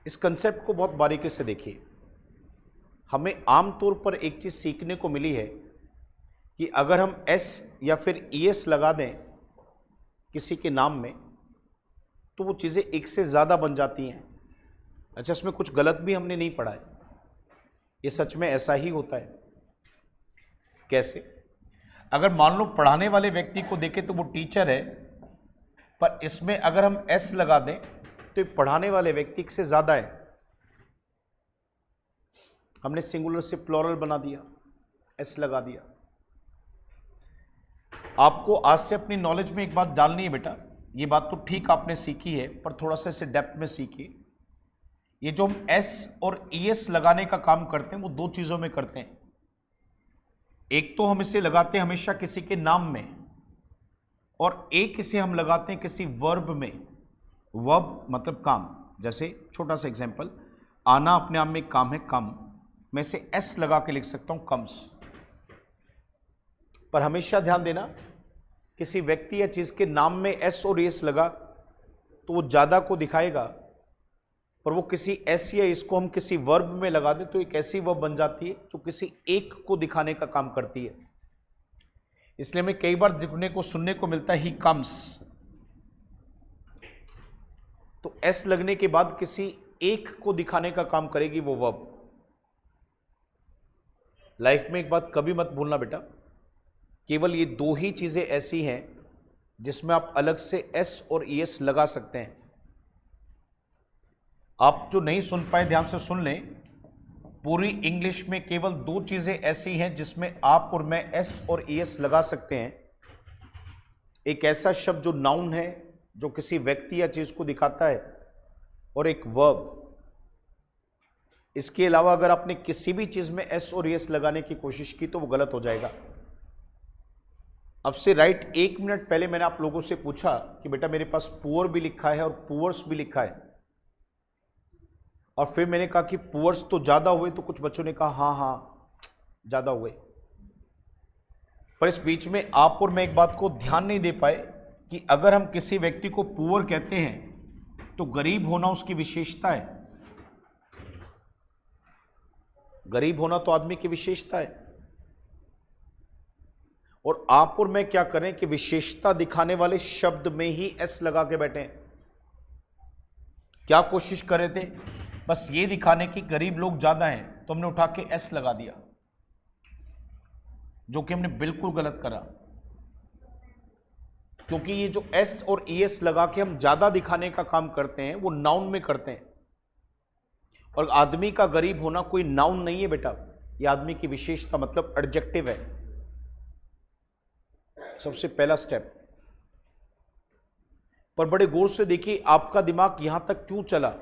इस कंसेप्ट को बहुत बारीकी से देखिए। हमें आमतौर पर एक चीज़ सीखने को मिली है कि अगर हम एस या फिर ईएस लगा दें किसी के नाम में तो वो चीज़ें एक से ज़्यादा बन जाती हैं। अच्छा, इसमें कुछ गलत भी हमने नहीं पढ़ा है, ये सच में ऐसा ही होता है। कैसे? अगर मान लो पढ़ाने वाले व्यक्ति को देखें तो वो टीचर है, पर इसमें अगर हम एस लगा दें तो ये पढ़ाने वाले व्यक्ति से ज़्यादा है। हमने सिंगुलर से प्लूरल बना दिया, एस लगा दिया। आपको आज से अपनी नॉलेज में एक बात डालनी है बेटा, ये बात तो ठीक आपने सीखी है, पर थोड़ा सा इसे डेप्थ में सीखिए। ये जो हम एस और ईएस लगाने का काम करते हैं वो दो चीज़ों में करते हैं। एक तो हम इसे लगाते हैं हमेशा किसी के नाम में, और एक इसे हम लगाते हैं किसी वर्ब में। वर्ब मतलब काम। जैसे छोटा सा एग्जांपल, आना अपने आप में एक काम है, कम। मैं इसे एस लगा के लिख सकता हूं, कम्स। पर हमेशा ध्यान देना, किसी व्यक्ति या चीज के नाम में एस और एस लगा तो वो ज्यादा को दिखाएगा, पर वो किसी एस या इसको हम किसी वर्ब में लगा दें तो एक ऐसी वर्ब बन जाती है जो किसी एक को दिखाने का काम करती है। इसलिए हमें कई बार दिखने को सुनने को मिलता है ही कम्स, तो एस लगने के बाद किसी एक को दिखाने का काम करेगी वो वर्ब। लाइफ में एक बात कभी मत भूलना बेटा, केवल ये दो ही चीजें ऐसी हैं जिसमें आप अलग से एस और ईएस लगा सकते हैं। आप जो नहीं सुन पाए ध्यान से सुन लें, पूरी इंग्लिश में केवल दो चीजें ऐसी हैं जिसमें आप और मैं एस और ईएस लगा सकते हैं। एक ऐसा शब्द जो नाउन है, जो किसी व्यक्ति या चीज को दिखाता है, और एक वर्ब। इसके अलावा अगर आपने किसी भी चीज में एस और ईएस लगाने की कोशिश की तो वो गलत हो जाएगा। अब से राइट 1 मिनट पहले मैंने आप लोगों से पूछा कि बेटा मेरे पास पुअर भी लिखा है और पुअर्स भी लिखा है, और फिर मैंने कहा कि पुअर्स तो ज्यादा हुए, तो कुछ बच्चों ने कहा हाँ हाँ ज्यादा हुए। पर इस बीच में आप और मैं एक बात को ध्यान नहीं दे पाए कि अगर हम किसी व्यक्ति को पुअर कहते हैं तो गरीब होना उसकी विशेषता है। गरीब होना तो आदमी की विशेषता है, और आप और मैं क्या करें कि विशेषता दिखाने वाले शब्द में ही एस लगा के बैठे हैं। क्या कोशिश कर रहे थे? बस ये दिखाने की गरीब लोग ज्यादा हैं, तो हमने उठा के एस लगा दिया, जो कि हमने बिल्कुल गलत करा। क्योंकि ये जो एस और ईएस लगा के हम ज्यादा दिखाने का काम करते हैं वो नाउन में करते हैं, और आदमी का गरीब होना कोई नाउन नहीं है बेटा, ये आदमी की विशेषता मतलब एडजेक्टिव है। सबसे पहला स्टेप। पर बड़े गौर से देखिए आपका दिमाग यहां तक क्यों चला,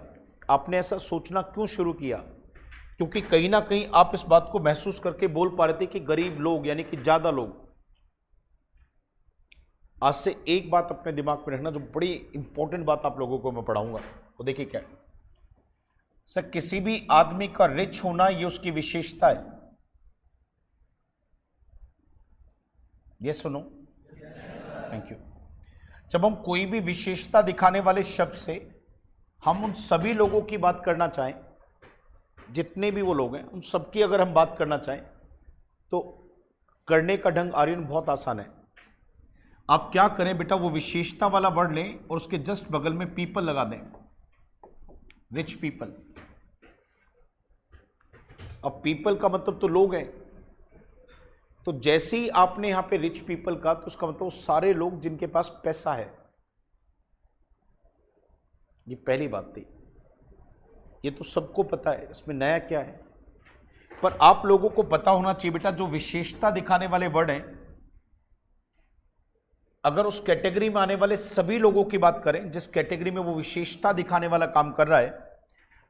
आपने ऐसा सोचना क्यों शुरू किया? क्योंकि कहीं ना कहीं आप इस बात को महसूस करके बोल पा रहे थे कि गरीब लोग यानी कि ज्यादा लोग। आज से एक बात अपने दिमाग में रखना, जो बड़ी इंपॉर्टेंट बात आप लोगों को मैं पढ़ाऊंगा, तो देखिए क्या है सर, किसी भी आदमी का रिच होना ये उसकी विशेषता है। ये सुनो, थैंक यू। जब हम कोई भी विशेषता दिखाने वाले शब्द से हम उन सभी लोगों की बात करना चाहें, जितने भी वो लोग हैं उन सबकी अगर हम बात करना चाहें, तो करने का ढंग आर्यन बहुत आसान है। आप क्या करें बेटा, वो विशेषता वाला वर्ड लें और उसके जस्ट बगल में पीपल लगा दें, रिच पीपल। अब पीपल का मतलब तो लोग हैं, तो जैसे ही आपने यहां पे रिच पीपल का, तो उसका मतलब सारे लोग जिनके पास पैसा है। ये पहली बात थी, ये तो सबको पता है, इसमें नया क्या है। पर आप लोगों को पता होना चाहिए बेटा, जो विशेषता दिखाने वाले वर्ड हैं, अगर उस कैटेगरी में आने वाले सभी लोगों की बात करें जिस कैटेगरी में वो विशेषता दिखाने वाला काम कर रहा है,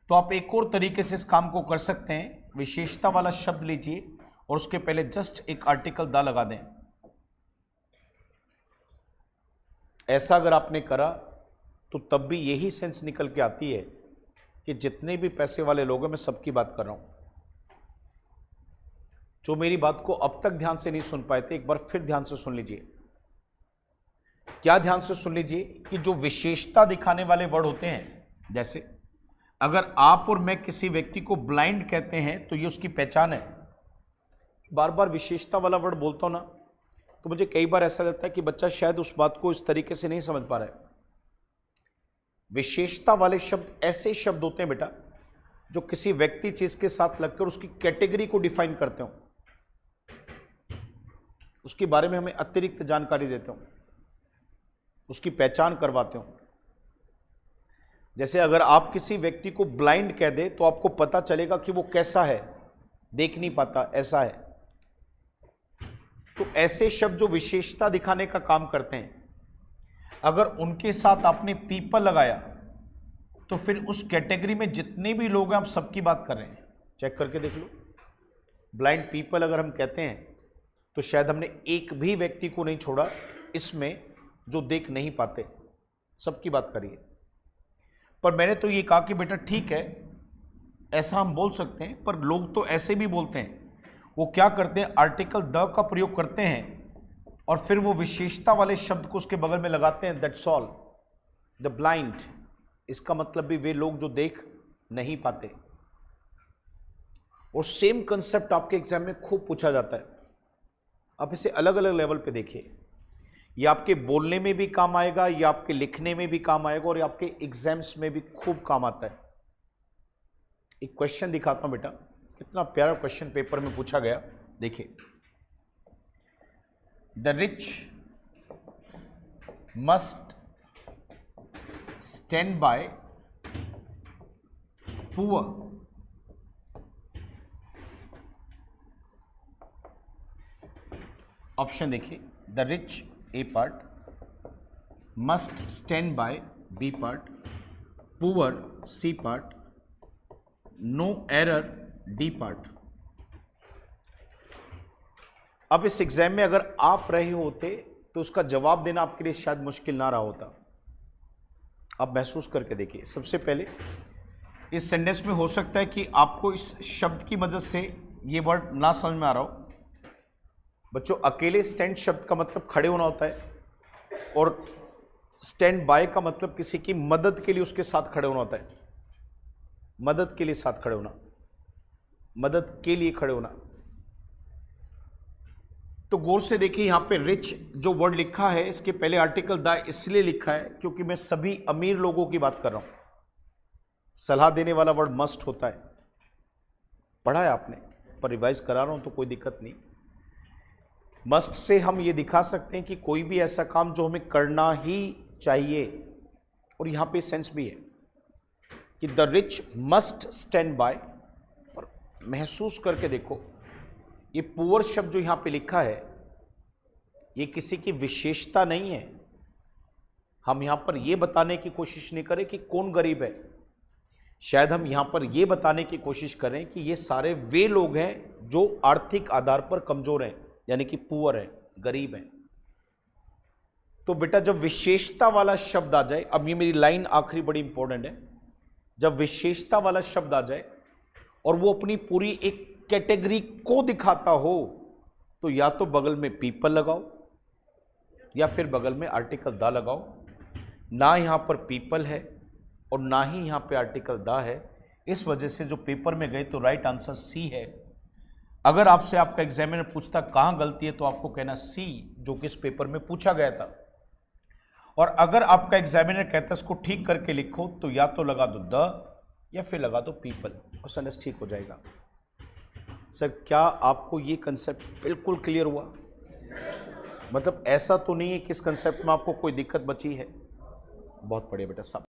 तो आप एक और तरीके से इस काम को कर सकते हैं। विशेषता वाला शब्द लीजिए और उसके पहले जस्ट एक आर्टिकल दा लगा दें। ऐसा अगर आपने करा तो तब भी यही सेंस निकल के आती है कि जितने भी पैसे वाले लोग हैं, मैं सबकी बात कर रहा हूं। जो मेरी बात को अब तक ध्यान से नहीं सुन पाए थे, एक बार फिर ध्यान से सुन लीजिए। क्या ध्यान से सुन लीजिए कि जो विशेषता दिखाने वाले वर्ड होते हैं, जैसे अगर आप और मैं किसी व्यक्ति को ब्लाइंड कहते हैं तो ये उसकी पहचान है। बार बार विशेषता वाला वर्ड बोलता हूं ना, तो मुझे कई बार ऐसा लगता है कि बच्चा शायद उस बात को इस तरीके से नहीं समझ पा रहा है। विशेषता वाले शब्द ऐसे शब्द होते हैं बेटा जो किसी व्यक्ति चीज के साथ लगकर उसकी कैटेगरी को डिफाइन करते हो, उसके बारे में हमें अतिरिक्त जानकारी देते हो, उसकी पहचान करवाते हो। जैसे अगर आप किसी व्यक्ति को ब्लाइंड कह दे तो आपको पता चलेगा कि वो कैसा है, देख नहीं पाता, ऐसा है। तो ऐसे शब्द जो विशेषता दिखाने का काम करते हैं, अगर उनके साथ आपने पीपल लगाया तो फिर उस कैटेगरी में जितने भी लोग हैं आप सबकी बात कर रहे हैं। चेक करके देख लो, ब्लाइंड पीपल अगर हम कहते हैं तो शायद हमने एक भी व्यक्ति को नहीं छोड़ा इसमें जो देख नहीं पाते, सबकी बात करिए। पर मैंने तो ये कहा कि बेटा ठीक है, ऐसा हम बोल सकते हैं, पर लोग तो ऐसे भी बोलते हैं। वो क्या करते हैं, आर्टिकल द का प्रयोग करते हैं और फिर वो विशेषता वाले शब्द को उसके बगल में लगाते हैं, दैट्स ऑल, द ब्लाइंड। इसका मतलब भी वे लोग जो देख नहीं पाते। और सेम कंसेप्ट आपके एग्जाम में खूब पूछा जाता है। आप इसे अलग अलग लेवल पे देखिए, ये आपके बोलने में भी काम आएगा, ये आपके लिखने में भी काम आएगा और ये आपके एग्जाम्स में भी खूब काम आता है। एक क्वेश्चन दिखाता हूं बेटा, कितना प्यारा क्वेश्चन पेपर में पूछा गया, देखिए। The rich must stand by poor option देखिए, the rich A part, must stand by B part, poor C part, no error D part. अब इस एग्जाम में अगर आप रहे होते तो उसका जवाब देना आपके लिए शायद मुश्किल ना रहा होता। आप महसूस करके देखिए। सबसे पहले इस सेंटेंस में हो सकता है कि आपको इस शब्द की मदद से ये वर्ड ना समझ में आ रहा हो। बच्चों, अकेले स्टैंड शब्द का मतलब खड़े होना होता है और स्टैंड बाय का मतलब किसी की मदद के लिए उसके साथ खड़े होना होता है। मदद के लिए साथ खड़े होना, मदद के लिए खड़े होना। तो गौर से देखिए, यहां पे रिच जो वर्ड लिखा है इसके पहले आर्टिकल द इसलिए लिखा है क्योंकि मैं सभी अमीर लोगों की बात कर रहा हूं। सलाह देने वाला वर्ड मस्ट होता है, पढ़ा है आपने, पर रिवाइज करा रहा हूं तो कोई दिक्कत नहीं। मस्ट से हम ये दिखा सकते हैं कि कोई भी ऐसा काम जो हमें करना ही चाहिए, और यहां पे सेंस भी है कि the rich must stand bye. और महसूस करके देखो, ये पुअर शब्द जो यहां पे लिखा है ये किसी की विशेषता नहीं है। हम यहां पर यह बताने की कोशिश नहीं करें कि कौन गरीब है, शायद हम यहां पर यह बताने की कोशिश करें कि ये सारे वे लोग हैं जो आर्थिक आधार पर कमजोर हैं, यानी कि पुअर है, गरीब है। तो बेटा जब विशेषता वाला शब्द आ जाए, अब ये मेरी लाइन आखिरी बड़ी इंपॉर्टेंट है, जब विशेषता वाला शब्द आ जाए और वो अपनी पूरी एक कैटेगरी को दिखाता हो तो या तो बगल में पीपल लगाओ या फिर बगल में आर्टिकल द लगाओ। ना यहां पर पीपल है और ना ही यहां पे आर्टिकल द है, इस वजह से जो पेपर में गए तो राइट आंसर सी है। अगर आपसे आपका एग्जामिनर पूछता कहां गलती है तो आपको कहना सी, जो कि इस पेपर में पूछा गया था। और अगर आपका एग्जामिनर कहता है इसको ठीक करके लिखो तो या तो लगा दो द या फिर लगा दो पीपल और सेंटेंस ठीक हो जाएगा। सर क्या आपको ये कंसेप्ट बिल्कुल क्लियर हुआ? मतलब ऐसा तो नहीं है कि इस कंसेप्ट में आपको कोई दिक्कत बची है? बहुत बढ़िया बेटा, सब